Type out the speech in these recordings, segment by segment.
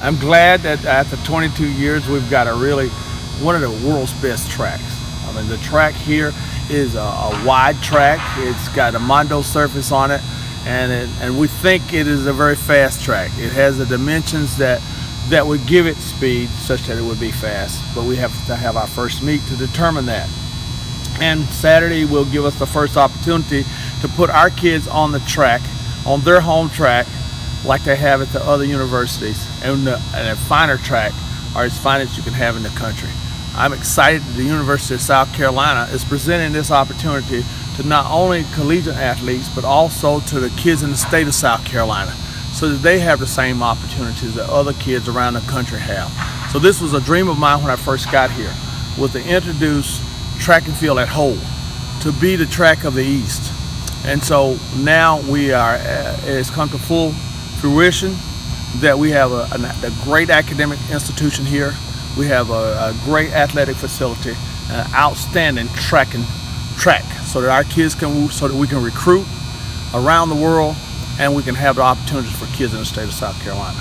I'm glad that after 22 years we've got one of the world's best tracks. I mean, the track here is a wide track. It's got a Mondo surface on it, and we think it is a very fast track. It has the dimensions that would give it speed such that it would be fast, but we have to have our first meet to determine that. And Saturday will give us the first opportunity to put our kids on the track, on their home track, like they have at the other universities, and a finer track, or as fine as you can have in the country. I'm excited that the University of South Carolina is presenting this opportunity to not only collegiate athletes, but also to the kids in the state of South Carolina, so that they have the same opportunities that other kids around the country have. So this was a dream of mine when I first got here, was to introduce track and field at Hull to be the track of the East. And so now it's come to full fruition that we have a great academic institution here. We have a great athletic facility, an outstanding track, so that our kids so that we can recruit around the world, and we can have the opportunities for kids in the state of South Carolina.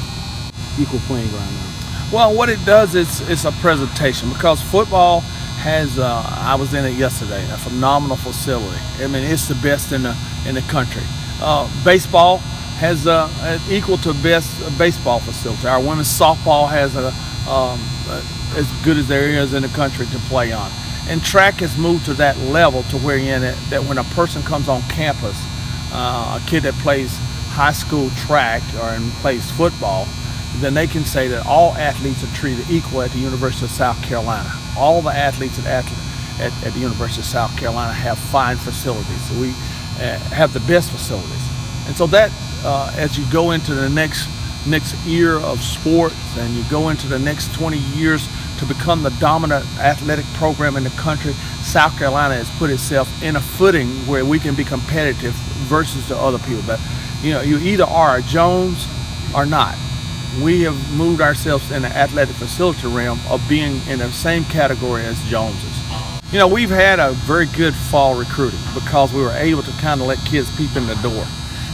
Equal playing ground now. Well, what it does is it's a presentation, because football has, I was in it yesterday, a phenomenal facility. I mean, it's the best in the country. Baseball has equal to best baseball facility. Our women's softball has as good as there is in the country to play on. And track has moved to that level to where you're in it, that when a person comes on campus, a kid that plays high school track or plays football, then they can say that all athletes are treated equal at the University of South Carolina. All the athletes at the University of South Carolina have fine facilities. So we have the best facilities. And so that, as you go into the next year of sports, and you go into the next 20 years to become the dominant athletic program in the country, South Carolina has put itself in a footing where we can be competitive versus the other people. But you either are a Jones or not. We have moved ourselves in the athletic facility realm of being in the same category as Joneses. We've had a very good fall recruiting because we were able to kind of let kids peep in the door.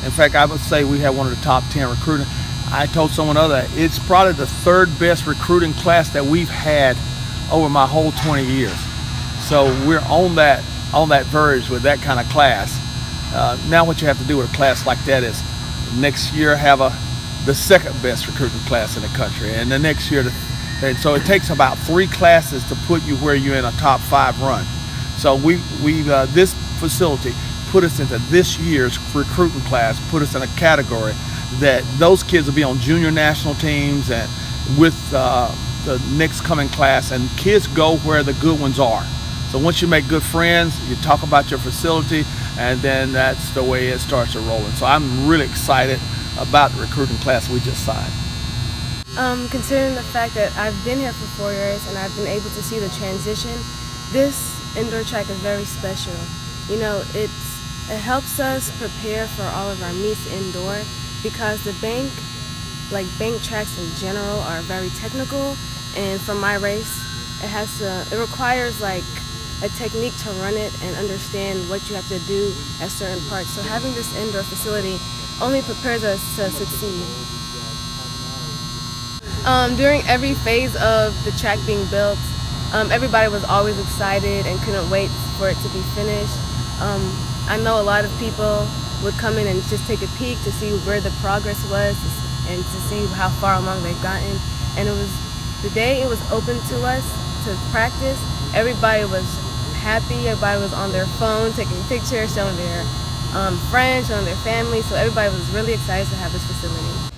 In fact, I would say we had one of the top 10 recruiting. I told someone other, it's probably the third best recruiting class that we've had over my whole 20 years. So we're on that verge with that kind of class. Now what you have to do with a class like that is next year have the second best recruiting class in the country, and the next year, and so it takes about 3 classes to put you where you're in a top 5 run. So this facility put us into this year's recruiting class, put us in a category that those kids will be on junior national teams and with the next coming class, and kids go where the good ones are. So once you make good friends, you talk about your facility, and then that's the way it starts to roll. So I'm really excited about the recruiting class we just signed. Considering the fact that I've been here for 4 years and I've been able to see the transition, this indoor track is very special. It helps us prepare for all of our meets indoor, because the bank tracks in general are very technical, and for my race, it requires like a technique to run it and understand what you have to do at certain parts. So having this indoor facility only prepares us to succeed. During every phase of the track being built, everybody was always excited and couldn't wait for it to be finished. I know a lot of people would come in and just take a peek to see where the progress was and to see how far along they've gotten. And it was the day it was open to us to practice, everybody was happy, everybody was on their phone taking pictures, showing their friends, showing their family, so everybody was really excited to have this facility.